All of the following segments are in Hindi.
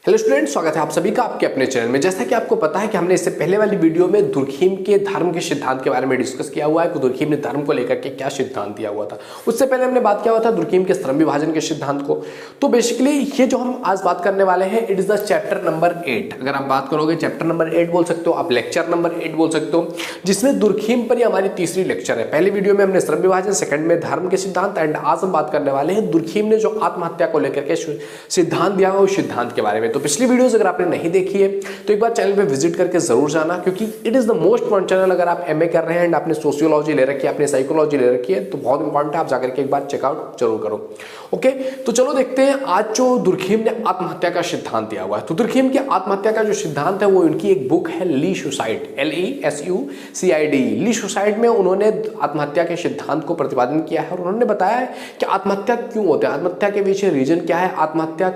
हेलो स्टूडेंट्स, स्वागत है आप सभी का आपके अपने चैनल में। जैसा कि आपको पता है कि हमने इससे पहले वाली वीडियो में दुर्खिम के धर्म के सिद्धांत के बारे में डिस्कस किया हुआ है कि दुर्खिम ने धर्म को लेकर के क्या सिद्धांत दिया हुआ था। उससे पहले हमने बात किया हुआ था दुर्खिम के श्रम विभाजन के सिद्धांत को। तो बेसिकली ये जो हम आज बात करने वाले हैं, it is the chapter number 8। अगर आप बात करोगे चैप्टर नंबर 8 बोल सकते हो, आप लेक्चर नंबर 8 बोल सकते हो, जिसमें दुर्खिम पर ही हमारी तीसरी लेक्चर है। पहले वीडियो में हमने श्रम विभाजन, सेकंड में धर्म के सिद्धांत, एंड आज हम बात करने वाले हैं दुर्खिम ने जो आत्महत्या को लेकर के सिद्धांत दिया हुआ उस सिद्धांत के बारे में। तो पिछली वीडियोस अगर आपने नहीं देखी है तो एक बार चैनल पे विजिट करके जरूर जाना, क्योंकि it is the most important channel. अगर आप एमए कर रहे हैं एंड आपने सोशियोलॉजी ले रखी है, आपने साइकोलॉजी ले रखी है, तो बहुत इंपॉर्टेंट है, आप जाकर के एक बार चेकआउट जरूर करो। ओके, तो चलो देखते हैं आज जो दुर्खिम ने आत्महत्या का सिद्धांत दिया हुआ है। तो दुर्खिम की आत्महत्या का जो सिद्धांत है वो उनकी एक बुक है ली सुसाइड, LESUCID। ली सुसाइड में उन्होंने आत्महत्या के सिद्धांत को प्रतिपादन किया है और उन्होंने बताया है कि आत्महत्या क्यों होते हैं, आत्महत्या के पीछे रीजन क्या है, आत्महत्या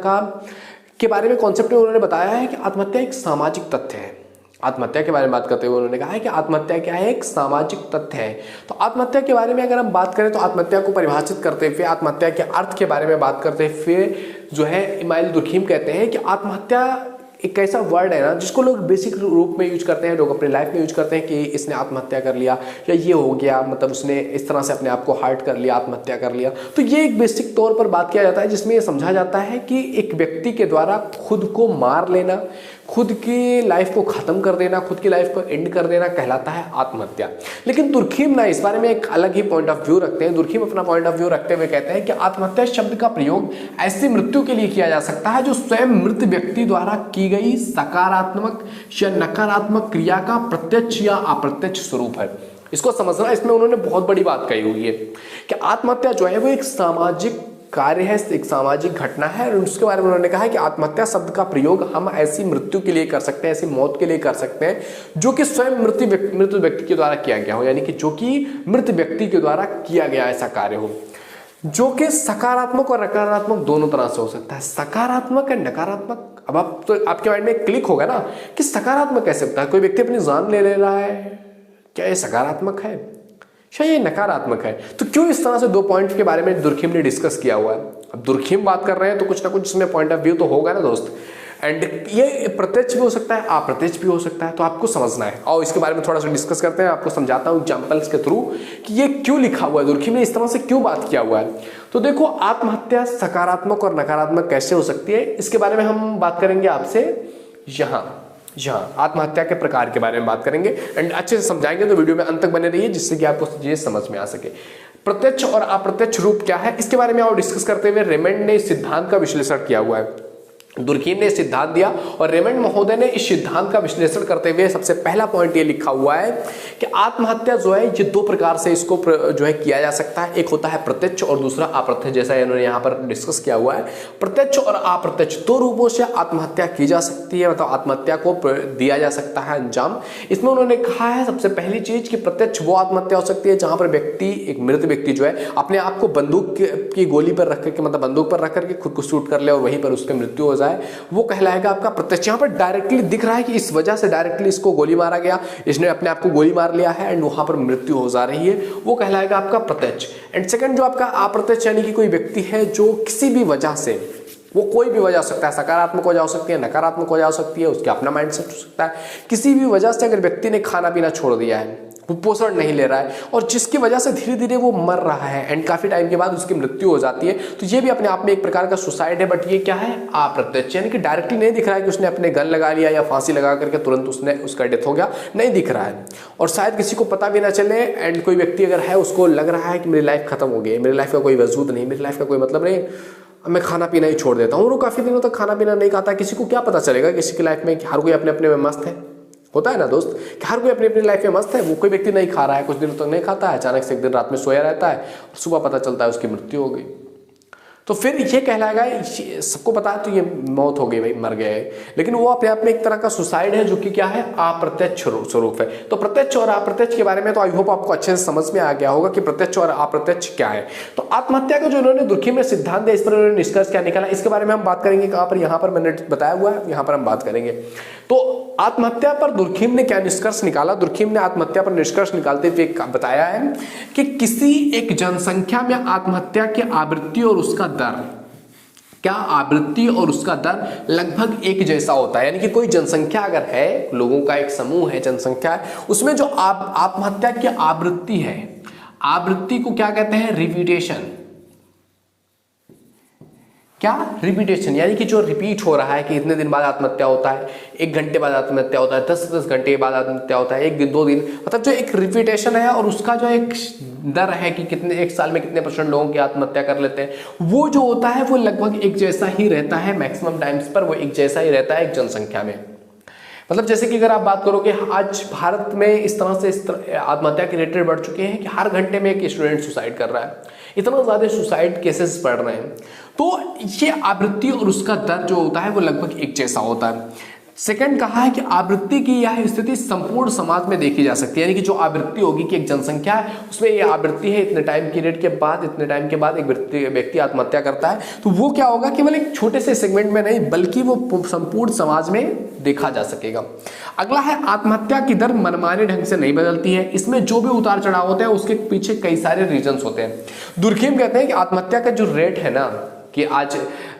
के बारे में कॉन्सेप्ट में उन्होंने बताया है कि आत्महत्या एक सामाजिक तथ्य है। आत्महत्या के बारे में बात करते हुए उन्होंने कहा है कि आत्महत्या क्या है, एक सामाजिक तथ्य है। तो आत्महत्या के बारे में अगर हम बात करें तो आत्महत्या को परिभाषित करते हुए, आत्महत्या के अर्थ के बारे में बात करते हुए जो है इमाइल दुर्खिम कहते हैं कि आत्महत्या एक ऐसा वर्ड है ना जिसको लोग बेसिक रूप में यूज करते हैं, लोग अपने लाइफ में यूज करते हैं कि इसने आत्महत्या कर लिया या ये हो गया, मतलब उसने इस तरह से अपने आप को हर्ट कर लिया, आत्महत्या कर लिया। तो ये एक बेसिक तौर पर बात किया जाता है जिसमें ये समझा जाता है कि एक व्यक्ति के द्वारा खुद को मार लेना, खुद की लाइफ को खत्म कर देना, खुद की लाइफ को एंड कर देना कहलाता है आत्महत्या। लेकिन दुर्खिम ना इस बारे में एक अलग ही पॉइंट ऑफ व्यू रखते हैं। दुर्खिम अपना पॉइंट ऑफ व्यू रखते हुए कहते हैं कि आत्महत्या शब्द का प्रयोग ऐसी मृत्यु के लिए किया जा सकता है जो स्वयं मृत व्यक्ति द्वारा की गई सकारात्मक या नकारात्मक क्रिया का प्रत्यक्ष या अप्रत्यक्ष स्वरूप है। इसको समझना, इसमें उन्होंने बहुत बड़ी बात कही हुई है कि आत्महत्या जो है वो एक सामाजिक कार्य है, एक सामाजिक घटना है। और उसके बारे में उन्होंने कहा है कि आत्महत्या शब्द का प्रयोग हम ऐसी मृत्यु के लिए कर सकते हैं, ऐसी मौत के लिए कर सकते हैं जो कि स्वयं मृत व्यक्ति के द्वारा किया गया हो, यानी कि जो कि मृत व्यक्ति के द्वारा किया गया ऐसा कार्य हो, जो कि सकारात्मक और नकारात्मक दोनों तरह से हो सकता है। सकारात्मक और नकारात्मक, अब आप तो आपके माइंड में क्लिक होगा ना कि सकारात्मक कैसे होता है, कोई व्यक्ति अपनी जान ले रहा है, क्या ये सकारात्मक है, शायद ये नकारात्मक है। तो क्यों इस तरह से दो पॉइंट के बारे में दुर्खिम ने डिस्कस किया हुआ है। अब दुर्खिम बात कर रहे हैं तो कुछ ना कुछ इसमें पॉइंट ऑफ व्यू तो होगा ना दोस्त। एंड ये प्रत्यक्ष भी हो सकता है, अप्रत्यक्ष भी हो सकता है, तो आपको समझना है। और इसके बारे में थोड़ा सा डिस्कस करते हैं, आपको समझाता हूँ एग्जांपल्स के थ्रू कि ये क्यों लिखा हुआ है, दुर्खिम ने इस तरह से क्यों बात किया हुआ है। तो देखो, आत्महत्या सकारात्मक और नकारात्मक कैसे हो सकती है, इसके बारे में हम बात करेंगे आपसे यहाँ आत्महत्या के प्रकार के बारे में बात करेंगे एंड अच्छे से समझाएंगे। तो वीडियो में अंत तक बने रहिए जिससे कि आपको ये समझ में आ सके। प्रत्यक्ष और अप्रत्यक्ष रूप क्या है, इसके बारे में और डिस्कस करते हुए रेमंड ने इस सिद्धांत का विश्लेषण किया हुआ है। दुर्खिम ने सिद्धांत दिया और रेमंड महोदय ने इस सिद्धांत का विश्लेषण करते हुए सबसे पहला पॉइंट ये लिखा हुआ है कि आत्महत्या जो है ये दो प्रकार से इसको जो है किया जा सकता है। एक होता है प्रत्यक्ष और दूसरा अप्रत्यक्ष, जैसा इन्होंने यहाँ पर डिस्कस किया हुआ है। प्रत्यक्ष और अप्रत्यक्ष दो रूपों से आत्महत्या की जा सकती है, मतलब आत्महत्या को दिया जा सकता है अंजाम। इसमें उन्होंने कहा है सबसे पहली चीज कि प्रत्यक्ष वो आत्महत्या हो सकती है जहां पर व्यक्ति, एक मृत व्यक्ति जो है अपने आप को बंदूक की गोली पर रख करके, मतलब बंदूक पर रख करके खुद को शूट कर ले और वहीं पर उसकी मृत्यु हो जाए, वो कहलाएगा आपका प्रत्यक्ष। यहाँ पर डायरेक्टली दिख रहा है कि इस वजह से डायरेक्टली इसको गोली मारा गया, इसने अपने आप को गोली मार लिया है एंड वहां पर मृत्यु हो जा रही है, वो कहलाएगा आपका प्रत्यक्ष। एंड सेकंड जो आपका अप्रत्यक्ष, यानी कि कोई व्यक्ति है जो किसी भी वजह से, वो कोई भी वजह हो सकता है, सकारात्मक वजह हो सकती है, नकारात्मक वजह हो सकती है, उसके अपना माइंडसेट हो सकता है, किसी भी वजह से अगर व्यक्ति ने खाना पीना छोड़ दिया है, वो पोषण नहीं ले रहा है और जिसकी वजह से धीरे धीरे वो मर रहा है एंड काफी टाइम के बाद उसकी मृत्यु हो जाती है, तो ये भी अपने आप में एक प्रकार का सुसाइड है। बट ये क्या है, अप्रत्यक्ष, यानी कि डायरेक्टली नहीं दिख रहा है कि उसने अपने गन लगा लिया या फांसी लगा करके तुरंत उसका डेथ हो गया, नहीं दिख रहा है और शायद किसी को पता भी ना चले। एंड कोई व्यक्ति अगर है, उसको लग रहा है कि मेरी लाइफ खत्म हो गई है, मेरी लाइफ का कोई वजूद नहीं, मेरी लाइफ का कोई मतलब नहीं, मैं खाना पीना ही छोड़ देता हूँ। और वो काफी दिनों तक खाना पीना नहीं खाता, किसी को क्या पता चलेगा किसी की लाइफ में, हर कोई अपने अपने में मस्त है, होता है ना दोस्त, कि हर कोई अपनी अपनी लाइफ में मस्त है। वो कोई व्यक्ति नहीं खा रहा है, कुछ दिनों तक नहीं खाता है, अचानक से एक दिन रात में सोया रहता है और सुबह पता चलता है उसकी मृत्यु हो गई, तो फिर ये कहलाएगा, सबको पता है तो ये मौत हो गई, भाई मर गए। लेकिन वो अपने आप में एक तरह का सुसाइड है जो कि क्या है, अप्रत्यक्ष स्वरूप है। तो प्रत्यक्ष और अप्रत्यक्ष के बारे में तो आई होप आपको अच्छे से समझ में आ गया होगा कि प्रत्यक्ष और अप्रत्यक्ष क्या है। तो आत्महत्या का जो इन्होंने दुर्खिम में सिद्धांत दिया, इस पर उन्होंने निष्कर्ष क्या निकाला, इसके बारे में हम बात करेंगे। कहां पर, यहाँ पर मैंने बताया हुआ है, यहाँ पर हम बात करेंगे। तो आत्महत्या पर दुर्खिम ने क्या निष्कर्ष निकाला, दुर्खिम ने आत्महत्या पर निष्कर्ष निकालते हुए बताया है कि किसी एक जनसंख्या में आत्महत्या की आवृत्ति और उसका दर क्या आवृत्ति और उसका दर लगभग एक जैसा होता है। यानी कि कोई जनसंख्या अगर है, लोगों का एक समूह है, जनसंख्या है, उसमें जो आत्महत्या की आवृत्ति है, आवृत्ति को क्या कहते हैं, रिपीटेशन। क्या, रिपीटेशन, यानी कि जो रिपीट हो रहा है कि इतने दिन बाद आत्महत्या होता है, 1 घंटे बाद आत्महत्या होता है, 10 घंटे बाद आत्महत्या होता है, 1 दिन 2 दिन, मतलब जो एक रिपीटेशन है और उसका जो एक दर है कि कितने, 1 साल में कितने % लोगों की आत्महत्या कर लेते हैं, वो जो होता है वो लगभग एक जैसा ही रहता है। मैक्सिमम टाइम्स पर वो एक जैसा ही रहता है एक जनसंख्या में। मतलब जैसे कि अगर आप बात करो कि आज भारत में इस तरह से आत्महत्या के रेट बढ़ चुके हैं कि हर घंटे में एक स्टूडेंट सुसाइड कर रहा है, इतना ज़्यादा सुसाइड केसेस बढ़ रहे हैं। तो ये आवृत्ति और उसका दर जो होता है वो लगभग एक जैसा होता है। सेकंड कहा है कि आवृत्ति की यह स्थिति संपूर्ण समाज में देखी जा सकती है। यानी कि जो आवृत्ति होगी कि एक जनसंख्या है उसमें ये आवृत्ति है, इतने टाइम पीरियड के बाद, इतने टाइम के बाद एक व्यक्ति आत्महत्या करता है, तो वो क्या होगा, केवल एक छोटे से सेगमेंट में नहीं बल्कि वो संपूर्ण समाज में देखा जा सकेगा। अगला है आत्महत्या की दर मनमाने ढंग से नहीं बदलती है। इसमें जो भी उतार चढ़ाव होते हैं उसके पीछे कई सारे रीजंस होते हैं। दुर्खीम कहते हैं कि आत्महत्या का जो रेट है ना, कि आज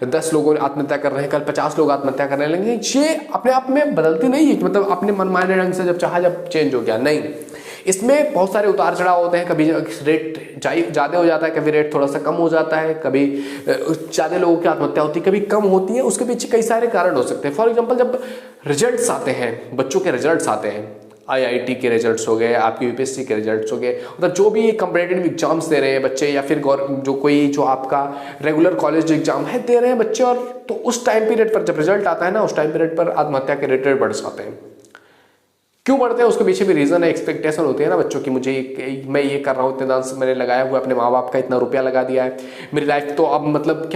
10 लोगों ने आत्महत्या कर रहे हैं, कल 50 लोग आत्महत्या करने लगेंगे, ये अपने आप में बदलती नहीं है कि मतलब अपने मनमाने ढंग से जब चाहा जब चेंज हो गया, नहीं। इसमें बहुत सारे उतार चढ़ाव होते हैं। कभी रेट ज़्यादा हो जाता है, कभी रेट थोड़ा सा कम हो जाता है, कभी ज़्यादा लोगों की आत्महत्या होती है, कभी कम होती है। उसके पीछे कई सारे कारण हो सकते हैं। फॉर एग्जाम्पल जब रिजल्ट्स आते हैं, बच्चों के रिजल्ट्स आते हैं, IIT के रिजल्ट्स हो गए, आपके UPSC के रिजल्ट्स हो गए, मतलब जो भी कॉम्पिटिटिव एग्जाम्स दे रहे हैं बच्चे, या फिर जो आपका रेगुलर कॉलेज एग्जाम है दे रहे हैं बच्चे, और तो उस टाइम पीरियड पर जब रिजल्ट आता है ना, उस टाइम पीरियड पर आत्महत्या के रेट बढ़ जाते हैं। क्यों बढ़ते हैं उसके पीछे भी रीजन है, एक्सपेक्टेशन होती है ना बच्चों की, मैं ये कर रहा हूँ, इतने दान मैंने लगाया हुआ, अपने माँ बाप का इतना रुपया लगा दिया है, मेरी लाइफ तो अब मतलब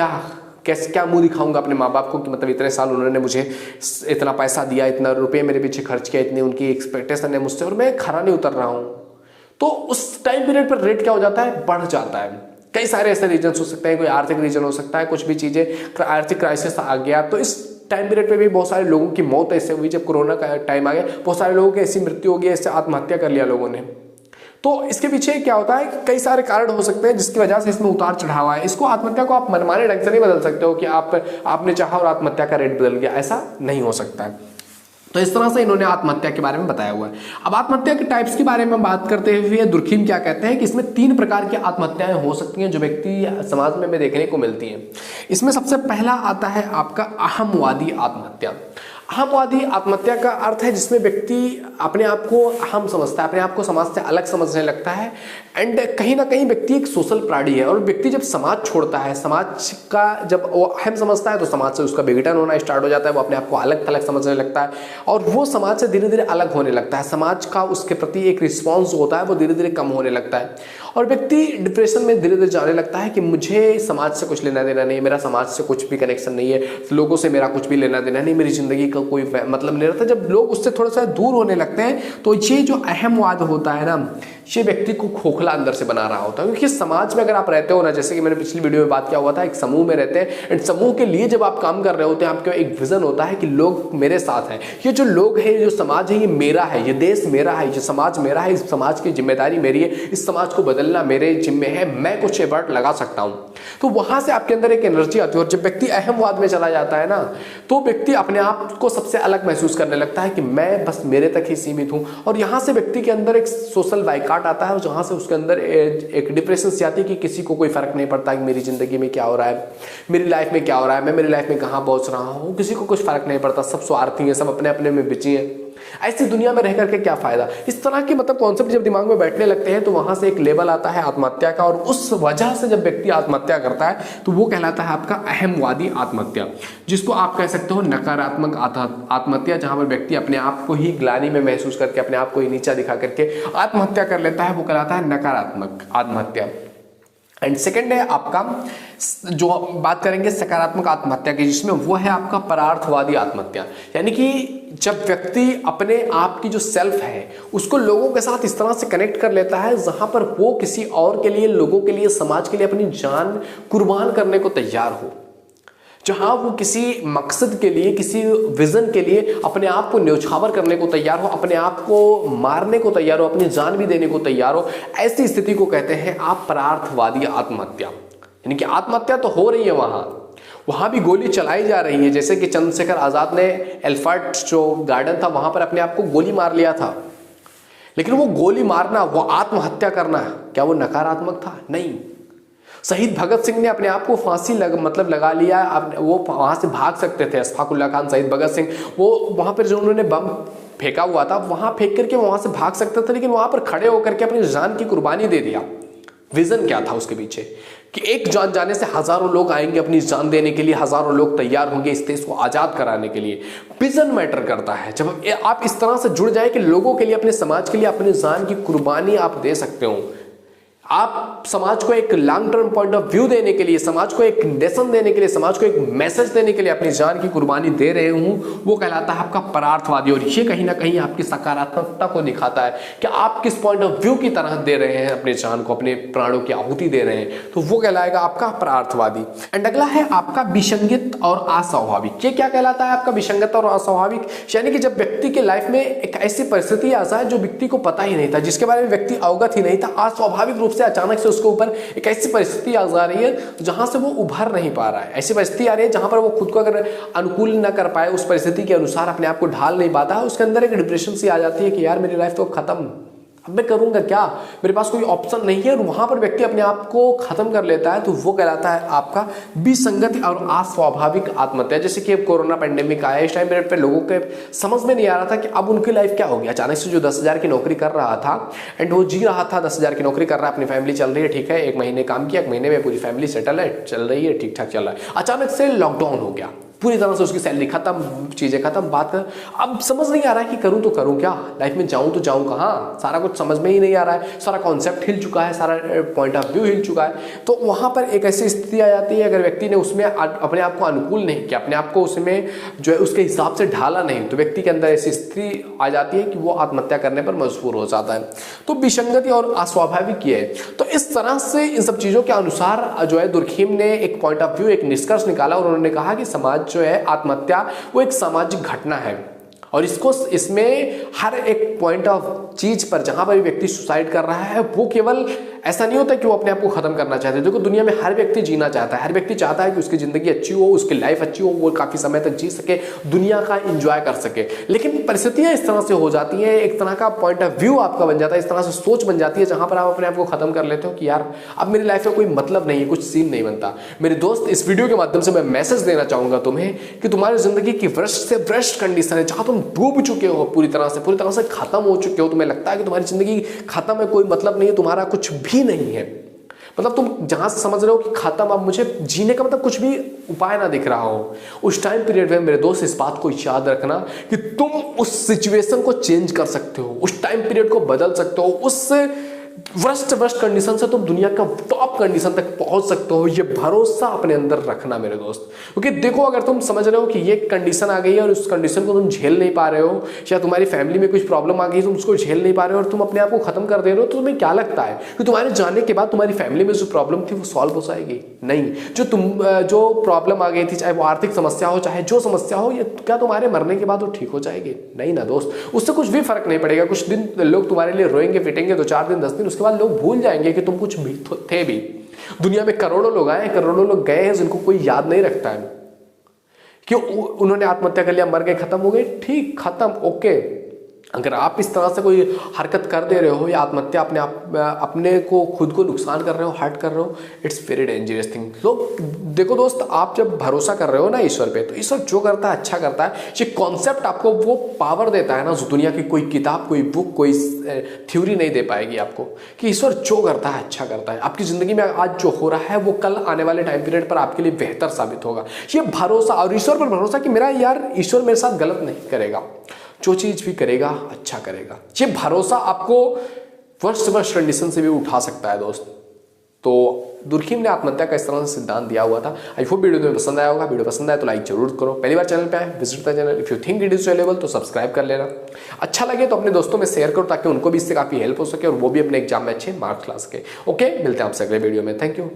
क्या मुंह दिखाऊंगा अपने माँ बाप को कि मतलब इतने साल उन्होंने मुझे इतना पैसा दिया, इतना रुपये मेरे पीछे खर्च किया, इतनी उनकी एक्सपेक्टेशन है मुझसे और मैं खरा नहीं उतर रहा हूँ। तो उस टाइम पीरियड पर रेट क्या हो जाता है, बढ़ जाता है। कई सारे ऐसे रीजन हो सकते हैं, कोई आर्थिक रीजन हो सकता है, कुछ भी चीज़ें, आर्थिक क्राइसिस आ गया, तो इस टाइम पीरियड पे भी बहुत सारे लोगों की मौत ऐसे हुई। जब कोरोना का टाइम आ गया, बहुत सारे लोगों की ऐसी मृत्यु हो गई, ऐसे आत्महत्या कर लिया लोगों ने। तो इसके पीछे क्या होता है, कई सारे कारण हो सकते हैं जिसकी वजह से इसमें उतार चढ़ाव है। इसको आत्महत्या को आप मनमाने ढंग से नहीं बदल सकते हो कि आपने चाहा और आत्महत्या का रेट बदल गया, ऐसा नहीं हो सकता है। तो इस तरह से इन्होंने आत्महत्या के बारे में बताया हुआ है। अब आत्महत्या के टाइप्स के बारे में बात करते हुए दुर्खीम क्या कहते हैं कि इसमें 3 प्रकार की आत्महत्याएं हो सकती हैं जो व्यक्ति समाज में देखने को मिलती हैं। इसमें सबसे पहला आता है आपका अहमवादी आत्महत्या। अहमवादी आत्महत्या का अर्थ है जिसमें व्यक्ति अपने आप को अहम समझता है, अपने आप को समाज से अलग समझने लगता है, एंड कहीं ना कहीं व्यक्ति एक सोशल प्राणी है। और व्यक्ति जब समाज छोड़ता है, समाज का जब वो अहम समझता है तो समाज से उसका विघटन होना स्टार्ट हो जाता है, वो अपने आप को अलग थलग समझने लगता है और वो समाज से धीरे धीरे अलग होने लगता है। समाज का उसके प्रति एक रिस्पॉन्स होता है वो धीरे धीरे कम होने लगता है और व्यक्ति डिप्रेशन में धीरे धीरे जाने लगता है कि मुझे समाज से कुछ लेना देना नहीं, मेरा समाज से कुछ भी कनेक्शन नहीं है, लोगों से मेरा कुछ भी लेना देना नहीं, मेरी जिंदगी का कोई मतलब नहीं रहता। जब लोग उससे थोड़ा सा दूर होने लगते हैं तो ये जो अहमवाद होता है ना, ये व्यक्ति को खोखला अंदर से बना रहा होता है। क्योंकि समाज में अगर आप रहते हो ना, जैसे कि मैंने पिछली वीडियो में बात किया हुआ था, एक समूह में रहते हैं एंड समूह के लिए जब आप काम कर रहे होते हैं, आपका एक विजन होता है कि लोग मेरे साथ हैं, ये जो लोग हैं, जो समाज है, ये मेरा है, ये देश मेरा है, ये समाज मेरा है, इस समाज की जिम्मेदारी मेरी है, इस समाज को बदलना मेरे जिम्मे है, मैं कुछ एफर्ट लगा सकता हूँ। तो वहां से आपके अंदर एक एनर्जी आती है और जब व्यक्ति अहमवाद में चला जाता है ना, तो व्यक्ति अपने आप को सबसे अलग महसूस करने लगता है कि मैं बस मेरे तक ही सीमित हूँ। और यहाँ से व्यक्ति के अंदर एक सोशल बाइकाट आता है और जहाँ से उसके अंदर एक डिप्रेशन से आती है कि किसी को कोई फर्क नहीं पड़ता कि मेरी जिंदगी में क्या हो रहा है, मेरी लाइफ में क्या हो रहा है, मैं मेरी लाइफ में कहाँ पहुँच रहा हूँ, किसी को कुछ फर्क नहीं पड़ता, सब स्वार्थी है, सब अपने अपने में बिजी हैं, ऐसी दुनिया में रह करके क्या फायदा। इस तरह के मतलब कॉन्सेप्ट जब दिमाग में बैठने लगते हैं तो वहां से एक लेवल आता है आत्महत्या का और उस वजह से जब व्यक्ति आत्महत्या करता है तो वो कहलाता है आपका अहमवादी आत्महत्या, जिसको आप कह सकते हो नकारात्मक आत्महत्या, जहां पर व्यक्ति अपने आप को ही ग्लानि में महसूस करके अपने आप को ही नीचा दिखा करके आत्महत्या कर लेता है, वो कहलाता है नकारात्मक आत्महत्या। एंड सेकेंड है आपका, जो बात करेंगे सकारात्मक आत्महत्या की, जिसमें वो है आपका परार्थवादी आत्महत्या। यानी कि जब व्यक्ति अपने आप की जो सेल्फ है उसको लोगों के साथ इस तरह से कनेक्ट कर लेता है जहां पर वो किसी और के लिए, लोगों के लिए, समाज के लिए अपनी जान कुर्बान करने को तैयार हो, जहां वो किसी मकसद के लिए, किसी विजन के लिए अपने आप को न्यौछावर करने को तैयार हो, अपने आप को मारने को तैयार हो, अपनी जान भी देने को तैयार हो, ऐसी स्थिति को कहते हैं आप परार्थवादी आत्महत्या। यानी कि आत्महत्या तो हो रही है, वहां वहाँ भी गोली चलाई जा रही है, जैसे कि चंद्रशेखर आज़ाद ने एल्फर्ट जो गार्डन था वहाँ पर अपने आप को गोली मार लिया था। लेकिन वो गोली मारना, वो आत्महत्या करना, क्या वो नकारात्मक था? नहीं। शहीद भगत सिंह ने अपने आप को फांसी लगा लिया। अब वो वहाँ से भाग सकते थे, अशफाक उल्लाह खान, शहीद भगत सिंह, वो वहाँ पर जो उन्होंने बम फेंका हुआ था वहाँ फेंक करके वहाँ से भाग सकते थे, लेकिन वहाँ पर खड़े होकर के अपनी जान की कुर्बानी दे दिया। विजन क्या था उसके पीछे कि एक जान जाने से हजारों लोग आएंगे अपनी जान देने के लिए, हजारों लोग तैयार होंगे इस देश को आजाद कराने के लिए। विजन मैटर करता है। जब आप इस तरह से जुड़ जाए कि लोगों के लिए, अपने समाज के लिए अपनी जान की कुर्बानी आप दे सकते हो, आप समाज को एक long term point of view देने के लिए, समाज को एक लेसन देने के लिए, समाज को एक मैसेज देने के लिए अपनी जान की कुर्बानी दे रहे हूं, वो कहलाता है आपका परार्थवादी। और ये कहीं ना कहीं आपकी सकारात्मकता को दिखाता है कि आप किस पॉइंट ऑफ व्यू की तरह दे रहे हैं अपनी जान को, अपने प्राणों की आहुति दे रहे हैं, तो वो कहलाएगा आपका परार्थवादी। एंड अगला है आपका विसंगत और अस्वाभाविक। ये क्या कहलाता है आपका विसंगत और अस्वाभाविक? यानी कि जब व्यक्ति के लाइफ में एक ऐसी परिस्थिति आ जाए जो व्यक्ति को पता ही नहीं था, जिसके बारे में व्यक्ति अवगत ही नहीं था, अस्वाभाविक रूप से अचानक से उसके ऊपर एक ऐसी परिस्थिति आ जा रही है जहां से वो उभर नहीं पा रहा है। ऐसी परिस्थिति आ रही है जहां पर वो खुद को अगर अनुकूल न कर पाए, उस परिस्थिति के अनुसार अपने आप को ढाल नहीं पाता है, उसके अंदर एक डिप्रेशन सी आ जाती है कि यार मेरी लाइफ तो खत्म, अब मैं करूंगा क्या, मेरे पास कोई ऑप्शन नहीं है, और वहां पर व्यक्ति अपने आप को खत्म कर लेता है। तो वो कहलाता है आपका विसंगत और अस्वाभाविक आत्महत्या। जैसे कि कोरोना पेंडेमिक आया, इस टाइम पीरियड पे लोगों के समझ में नहीं आ रहा था कि अब उनकी लाइफ क्या होगी। अचानक से जो 10,000 की नौकरी कर रहा था एंड वो जी रहा था, 10,000 की नौकरी कर रहा है, अपनी फैमिली चल रही है, ठीक है, 1 महीने काम किया, 1 महीने में पूरी फैमिली सेटल है, चल रही है, ठीक ठाक चल रहा है। अचानक से लॉकडाउन हो गया, पूरी तरह से उसकी सैलरी खत्म, चीजें खत्म, बात कर, अब समझ नहीं आ रहा है कि करूं तो करूं क्या, लाइफ में जाऊं तो जाऊं कहां, सारा कुछ समझ में ही नहीं आ रहा है, सारा कॉन्सेप्ट हिल चुका है, सारा पॉइंट ऑफ व्यू हिल चुका है। तो वहां पर एक ऐसी स्थिति आ जाती है, अगर व्यक्ति ने उसमें अपने आप को अनुकूल नहीं किया, अपने आप को उसमें जो है उसके हिसाब से ढाला नहीं, तो व्यक्ति के अंदर ऐसी स्थिति आ जाती है कि वो आत्महत्या करने पर मजबूर हो जाता है। तो विसंगति और अस्वाभाविक ये है। तो इस तरह से इन सब चीजों के अनुसार जो है दुर्खीम ने एक पॉइंट ऑफ व्यू, एक निष्कर्ष निकाला, और उन्होंने कहा कि समाज जो है, आत्महत्या वो एक सामाजिक घटना है, और इसमें हर एक पॉइंट ऑफ चीज पर जहां पर व्यक्ति सुसाइड कर रहा है, वो केवल ऐसा नहीं होता कि वो अपने आप को खत्म करना चाहते हैं। देखो दुनिया में हर व्यक्ति जीना चाहता है, हर व्यक्ति चाहता है कि उसकी जिंदगी अच्छी हो, उसकी लाइफ अच्छी हो, वो काफी समय तक जी सके, दुनिया का एंजॉय कर सके। लेकिन परिस्थितियां इस तरह से हो जाती हैं, एक तरह का पॉइंट ऑफ व्यू आपका बन जाता है, इस तरह से सोच बन जाती है जहां पर आप अपने आप को खत्म कर लेते हो कि यार अब मेरी लाइफ में कोई मतलब नहीं है, कुछ सीन नहीं बनता। मेरे दोस्त, इस वीडियो के माध्यम से मैं मैसेज देना चाहूंगा तुम्हें कि तुम्हारी जिंदगी की वर्स्ट से वर्स्ट कंडीशन है, जहां तुम डूब चुके हो, पूरी तरह से खत्म हो चुके हो, तुम्हें लगता है कि तुम्हारी जिंदगी खत्म है, कोई मतलब नहीं है, तुम्हारा कुछ भी नहीं है, मतलब तुम जहां से समझ रहे हो कि खत्म, अब मुझे जीने का मतलब कुछ भी उपाय ना दिख रहा हो, उस टाइम पीरियड में मेरे दोस्त इस बात को याद रखना कि तुम उस सिचुएशन को चेंज कर सकते हो, उस टाइम पीरियड को बदल सकते हो, उस वर्स्ट कंडीशन से तुम दुनिया का टॉप कंडीशन तक पहुंच सकते हो। ये भरोसा अपने अंदर रखना मेरे दोस्त, क्योंकि देखो अगर तुम समझ रहे हो कि ये कंडीशन आ गई है और उस कंडीशन को तुम झेल नहीं पा रहे हो, या तुम्हारी फैमिली में कुछ प्रॉब्लम आ गई, तुम उसको झेल नहीं पा रहे हो और तुम अपने आप को खत्म कर दे रहे हो, तो तुम्हें क्या लगता है कि तुम्हारे जाने के बाद तुम्हारी फैमिली में जो प्रॉब्लम थी वो सॉल्व हो जाएगी? नहीं। जो प्रॉब्लम आ गई थी, चाहे वो आर्थिक समस्या हो, चाहे जो समस्या हो, ये क्या तुम्हारे मरने के बाद वो ठीक हो जाएगी? नहीं ना दोस्त, उससे कुछ भी फर्क नहीं पड़ेगा। कुछ दिन लोग तुम्हारे लिए रोएंगे पिटेंगे, 2-4 दिन 10 दिन, उसके बाद लोग भूल जाएंगे कि तुम कुछ भी थे भी। दुनिया में करोड़ों लोग आए, करोड़ों लोग गए हैं, जिनको कोई याद नहीं रखता है कि उन्होंने आत्महत्या कर लिया, मर गए, खत्म हो गए, ठीक, खत्म, ओके। अगर आप इस तरह से कोई हरकत कर दे रहे हो या आत्महत्या अपने को खुद को नुकसान कर रहे हो, हर्ट कर रहे हो, इट्स वेरी डेंजरस थिंग। तो देखो दोस्त, आप जब भरोसा कर रहे हो ना ईश्वर पे, तो ईश्वर जो करता है अच्छा करता है। ये कॉन्सेप्ट आपको वो पावर देता है ना, जो दुनिया की कोई किताब, कोई बुक, कोई थ्योरी नहीं दे पाएगी आपको, कि ईश्वर जो करता है अच्छा करता है। आपकी जिंदगी में आज जो हो रहा है वो कल आने वाले टाइम पीरियड पर आपके लिए बेहतर साबित होगा। ये भरोसा, और ईश्वर पर भरोसा कि मेरा यार ईश्वर मेरे साथ गलत नहीं करेगा, जो चीज भी करेगा अच्छा करेगा। ये भरोसा आपको वर्स्ट कंडीशन से भी उठा सकता है दोस्त। तो दुर्खीम ने आत्महत्या का इस तरह से सिद्धांत दिया हुआ था। आई होप वीडियो तुम्हें पसंद आया होगा। वीडियो पसंद आया तो लाइक जरूर करो। पहली बार चैनल पे आए, visit the channel. If you think it is valuable तो सब्सक्राइब कर लेना। अच्छा लगे तो अपने दोस्तों में शेयर करो, ताकि उनको भी इससे काफी हेल्प हो सके और वो भी अपने एग्जाम में अच्छे मार्क्स ला सके। ओके, मिलते हैं आपसे अगले वीडियो में। Thank you.